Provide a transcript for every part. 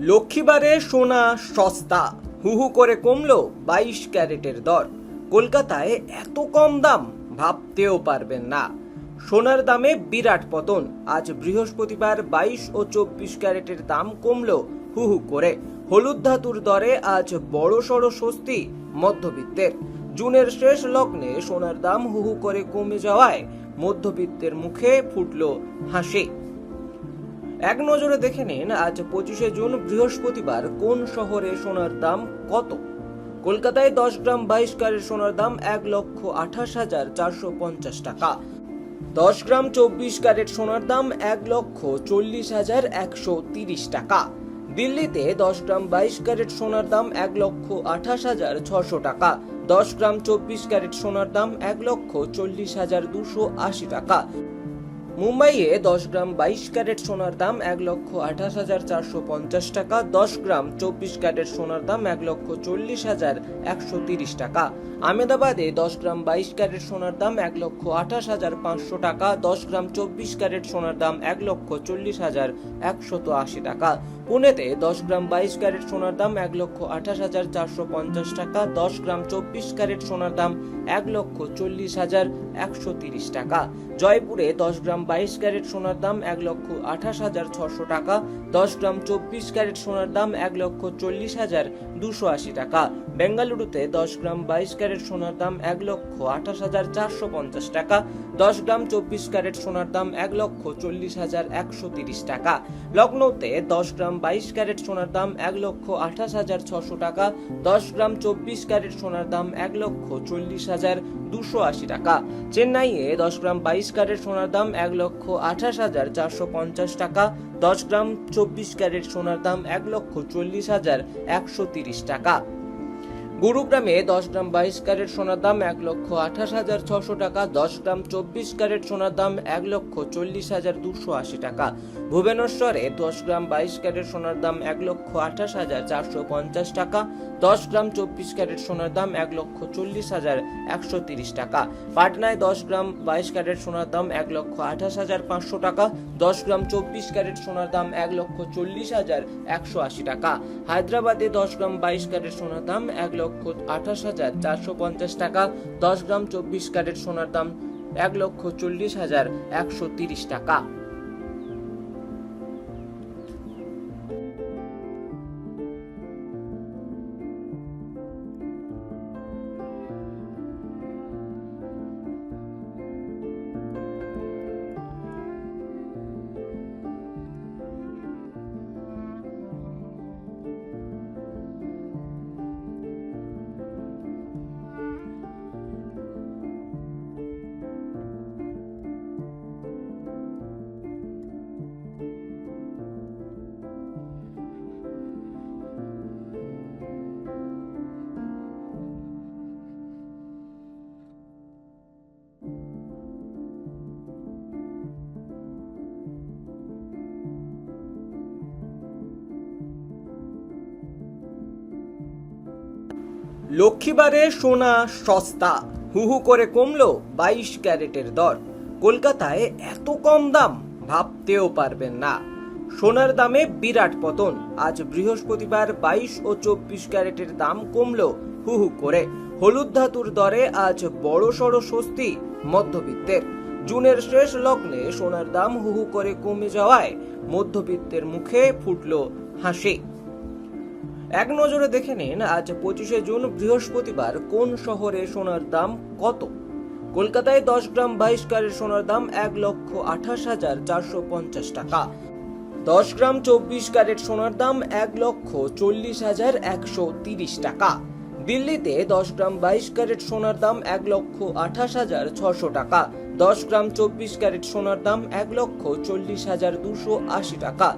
লক্ষ্মীবারে সোনা সস্তা, হু হু করে কমলো 22 ক্যারেটের দর। কলকাতায় এত কম দাম ভাবতেও পারবেন না। সোনার দামে বিরাট পতন। আজ বৃহস্পতিবার 22 ও 24 ক্যারেটের দাম কমলো হু হু করে। হলুদ ধাতুর দরে আজ বড়সড় স্বস্তি মধ্যবিত্তের। জুনের শেষ লগ্নে সোনার দাম হু হু করে কমে যাওয়ায় মধ্যবিত্তের মুখে ফুটলো হাসি। এক নজরে দেখে নিন আজ 25শে জুন বৃহস্পতিবার কোন শহরে সোনার দাম কত। কলকাতায় 10 গ্রাম 22 ক্যারেট সোনার দাম 1,28,450 টাকা। 10 গ্রাম 24 ক্যারেট সোনার দাম 1,40,130 টাকা। দিল্লিতে 10 গ্রাম 22 ক্যারেট সোনার দাম 1,28,600 টাকা। 10 গ্রাম 24 ক্যারেট সোনার দাম 1,40,280 টাকা। মুম্বাইয়ে 10 গ্রাম 22 ক্যারেট সোনার দাম 1,28,450 টাকা। 10 গ্রাম 24 ক্যারেট সোনার দাম 1,40,130 টাকা। আহমেদাবাদে 10 গ্রাম 22 ক্যারেট সোনার দাম 1,28,500 টাকা। 10 গ্রাম 24 ক্যারেট সোনার দাম 1,40,180 টাকা। পুনেতে 10 গ্রাম 22 ক্যারেট সোনার দাম 1,28,450 টাকা। 10 গ্রাম 24 ক্যারেট সোনার দাম 1,40,130 টাকা। জয়পুরে 10 গ্রাম 22 ক্যারেট সোনার দাম 1,28,600 টাকা। 10 গ্রাম 24 ক্যারেট সোনার দাম 1,40,280 টাকা। বেঙ্গালুরুতে 10 গ্রাম 22 ক্যারেট সোনার দাম 1,28,450 টাকা। 10 গ্রাম 24 ক্যারেট সোনার দাম 1,40,130 টাকা। লখনৌতে 10 গ্রাম 22 ক্যারেট সোনার দাম 1,28,600 টাকা। 10 গ্রাম 24 ক্যারেট সোনার দাম 1,40,280 টাকা। চেন্নাইয়ে 10 গ্রাম 22 ক্যারেট সোনার দাম 1,28,450 টাকা। 10 গ্রাম 24 ক্যারেট সোনার দাম 1,40,130 টাকা। গুরুগ্রামে 10 গ্রাম 22 ক্যারেট সোনার দাম 1,28,600 টাকা। 10 গ্রাম 24 ক্যারেট সোনার দাম 1,40,280 টাকা। ভুবনেশ্বরে 10 গ্রাম 22 ক্যারেট সোনার দাম 1,28,450 টাকা। 10 গ্রাম 24 ক্যারেট সোনার দাম 1,40,130 টাকা। পাটনায় 10 গ্রাম 22 ক্যারেট সোনার দাম 1,28,500 টাকা। 10 গ্রাম 24 ক্যারেট সোনার দাম 1,40,180 টাকা। হায়দ্রাবাদে 10 গ্রাম 22 ক্যারেট সোনার দাম 1,28,450 টাকা। 10 গ্রাম 24 ক্যারেট সোনার দাম 1,40,130 টাকা। লক্ষ্মীবারে সোনা সস্তা, হু হু করে কমলো 22 ক্যারেটের দর। কলকাতায় এত কম দাম ভাবতেও পারবেন না। সোনার দামে বিরাট পতন। আজ বৃহস্পতিবার 22 ও 24 ক্যারেটের দাম কমলো হু হু করে। হলুদ ধাতুর দরে আজ বড়সড় স্বস্তি মধ্যবিত্তের। জুনের শেষ লগ্নে সোনার দাম হু হু করে কমে যাওয়ায় মধ্যবিত্তের মুখে ফুটলো হাসি। এক নজরে দেখে নিন আজ 25শে জুন বৃহস্পতিবার কোন শহরে সোনার দাম কত। কলকাতায় 10 গ্রাম 22 ক্যারেট সোনার দাম 1,28,450 টাকা। 10 গ্রাম 24 ক্যারেট সোনার দাম 1,40,130 টাকা। দিল্লিতে 10 গ্রাম 22 ক্যারেট সোনার দাম 1,28,600 টাকা। 10 গ্রাম 24 ক্যারেট সোনার দাম 1,40,280 টাকা।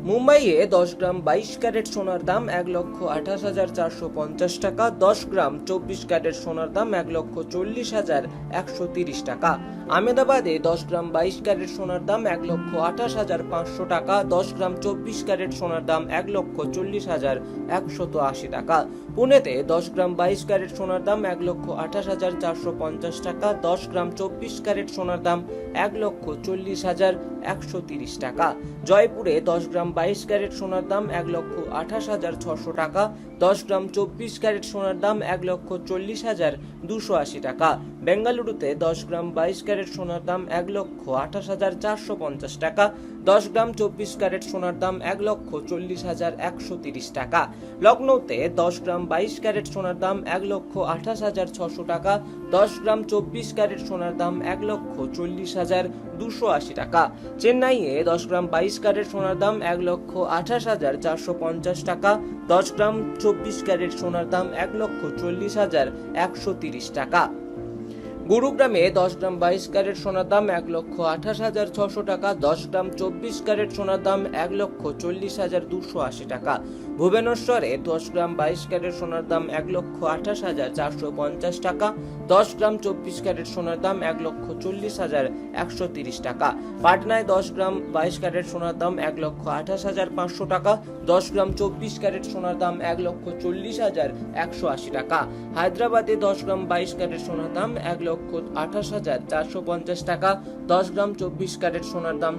মুম্বাইয়ে 10 গ্রাম 22 ক্যারেট সোনার দাম 1,28,450 টাকা। 10 গ্রাম 24 ক্যারেট সোনার দাম 1,40,130 টাকা। আহমেদাবাদে 10 গ্রাম 22 ক্যারেট সোনার দাম 1,28,500 টাকা। 10 গ্রাম 24 ক্যারেট সোনার দাম 1,40,180 টাকা। পুনেতে 10 গ্রাম 22 ক্যারেট সোনার দাম 1,28,450 টাকা। 10 গ্রাম 24 ক্যারেট সোনার দাম 1,40,130 টাকা। জয়পুরে 10 গ্রাম 22 ক্যারেট সোনার দাম 1,28,600 টাকা। 10 গ্রাম 24 ক্যারেট সোনার দাম 1,40,280 টাকা। বেঙ্গালুরুতে 10 গ্রাম 22 ক্যারেট সোনার দাম 1,28,450 টাকা। 10 গ্রাম 24 ক্যারেট সোনার দাম 1,40,130 টাকা। লখনৌতে 10 গ্রাম 22 ক্যারেট সোনার দাম 1,28,600 টাকা। 10 গ্রাম 24 ক্যারেট সোনার দাম 1,40,280 টাকা। চেন্নাইয়ে 10 গ্রাম 22 ক্যারেট সোনার দাম 1,28,450 টাকা। 10 গ্রাম 24 ক্যারেট সোনার দাম 1,40,130 টাকা। গুরুগ্রামে 10 গ্রাম 22 ক্যারেট সোনার দাম 1,28,600 টাকা। 10 গ্রাম 24 ক্যারেট সোনার দাম 1,40,280 টাকা। ভুবনেশ্বরে 10 গ্রাম 22 ক্যারেট সোনার দাম 1,28,450 টাকা। 10 গ্রাম 24 ক্যারেট সোনার দাম 1,40,130 টাকা। পাটনায় 10 গ্রাম 22 ক্যারেট সোনার দাম 1,28,500 টাকা। 10 গ্রাম 24 ক্যারেট সোনার দাম 1,40,180 টাকা। হায়দ্রাবাদে 10 গ্রাম 22 ক্যারেট সোনার দাম 1,28,450 টাকা। 10 গ্রাম 24 ক্যারেট সোনার দাম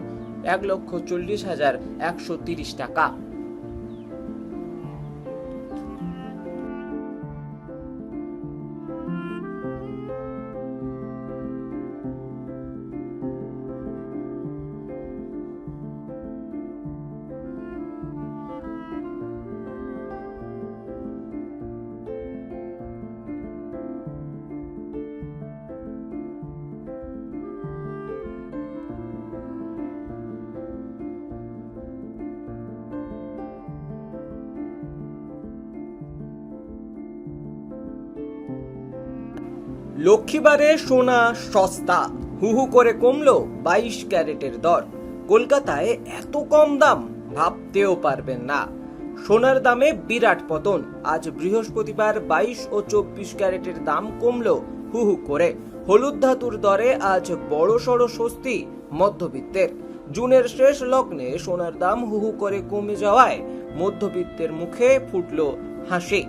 1,40,130 টাকা। লক্ষ্মীবারে সোনা সস্তা, হু হু করে কমলো 22 ক্যারেটের দর। কলকাতায় এত কম দাম ভাবতেও পারবেন না। সোনার দামে বিরাট পতন। আজ বৃহস্পতিবার 22 ও 24 ক্যারেটের দাম কমলো হু হু করে। হলুদ ধাতুর দরে আজ বড়সড় স্বস্তি মধ্যবিত্তের। জুনের শেষ লগ্নে সোনার দাম হু হু করে কমে যাওয়ায় মধ্যবিত্তের মুখে ফুটলো হাসি।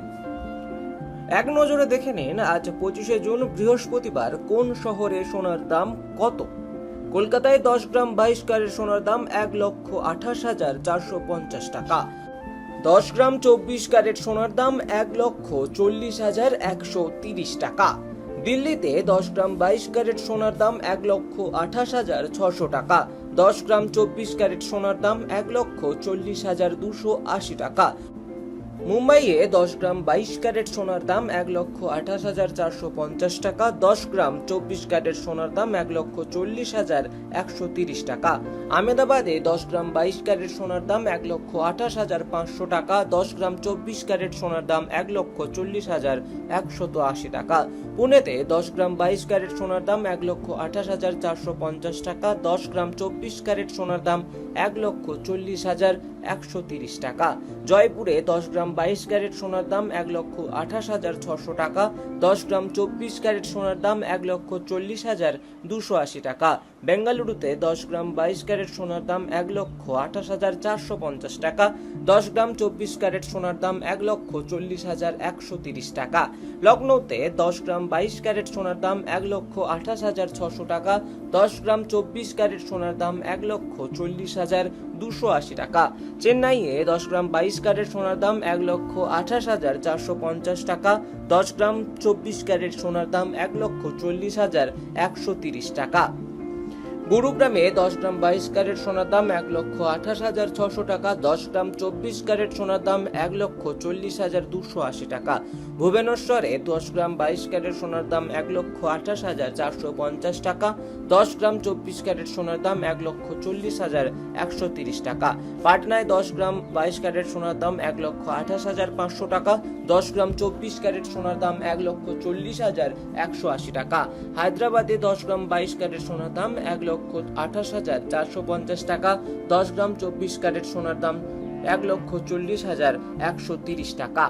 এক নজরে দেখে নিন আজ 25শে জুন বৃহস্পতিবার কোন শহরে সোনার দাম কত। কলকাতায় 10 গ্রাম 22 ক্যারেট সোনার দাম 1,28,450 টাকা। 10 গ্রাম 24 ক্যারেট সোনার দাম 1,40,130 টাকা। দিল্লিতে 10 গ্রাম 22 ক্যারেট সোনার দাম 1,28,600 টাকা। 10 গ্রাম 24 ক্যারেট সোনার দাম 1,40,280 টাকা। মুম্বাইয়ে 10 গ্রাম 22 ক্যারেট সোনার দাম 1,28,450 টাকা। 10 গ্রাম 24 ক্যারেট সোনার দাম 1,40,130 টাকা। আহমেদাবাদে 10 গ্রাম 22 ক্যারেট সোনার দাম 1,28,500 টাকা। 10 গ্রাম 24 ক্যারেট সোনার দাম 1,40,180 টাকা। পুনেতে 10 গ্রাম 22 ক্যারেট সোনার দাম 1,28,450 টাকা। 10 গ্রাম 24 ক্যারেট সোনার দাম 1,40,130 টাকা। জয়পুরে 10 গ্রাম 22 ক্যারেট সোনার দাম 1,28,600 টাকা। 10 গ্রাম 24 ক্যারেট সোনার দাম 1,40,280 টাকা। বেঙ্গালুরুতে 10 গ্রাম 22 ক্যারেট সোনার দাম 1,28,450 টাকা। 10 গ্রাম 24 ক্যারেট সোনার দাম 1,40,130 টাকা। লখনৌতে 10 গ্রাম 22 ক্যারেট সোনার দাম 1,28,600 টাকা। 10 গ্রাম 24 ক্যারেট সোনার দাম 1,40,280 টাকা। চেন্নাইয়ে 10 গ্রাম 22 ক্যারেট সোনার দাম 1,28,450 টাকা। 10 গ্রাম 24 ক্যারেট সোনার দাম 1,40,130 টাকা। গুরুগ্রামে 10 গ্রাম 22 ক্যারেট সোনার দাম 1,28,600 টাকা। 10 গ্রাম 24 ক্যারেট সোনার দাম 1,40,280 টাকা। ভুবনেশ্বরে 10 গ্রাম 22 ক্যারেট সোনার দাম 1,28,450 টাকা। 10 গ্রাম 24 ক্যারেট সোনার দাম 1,40,130 টাকা। পাটনায় 10 গ্রাম 22 ক্যারেট সোনার দাম 1,28,500 টাকা। 10 গ্রাম 24 ক্যারেট সোনার দাম 1,40,180 টাকা। হায়দ্রাবাদে 10 গ্রাম 22 ক্যারেট সোনার দাম 1,28,450 টাকা। 10 গ্রাম 24 ক্যারেট সোনার দাম 1,40,130 টাকা।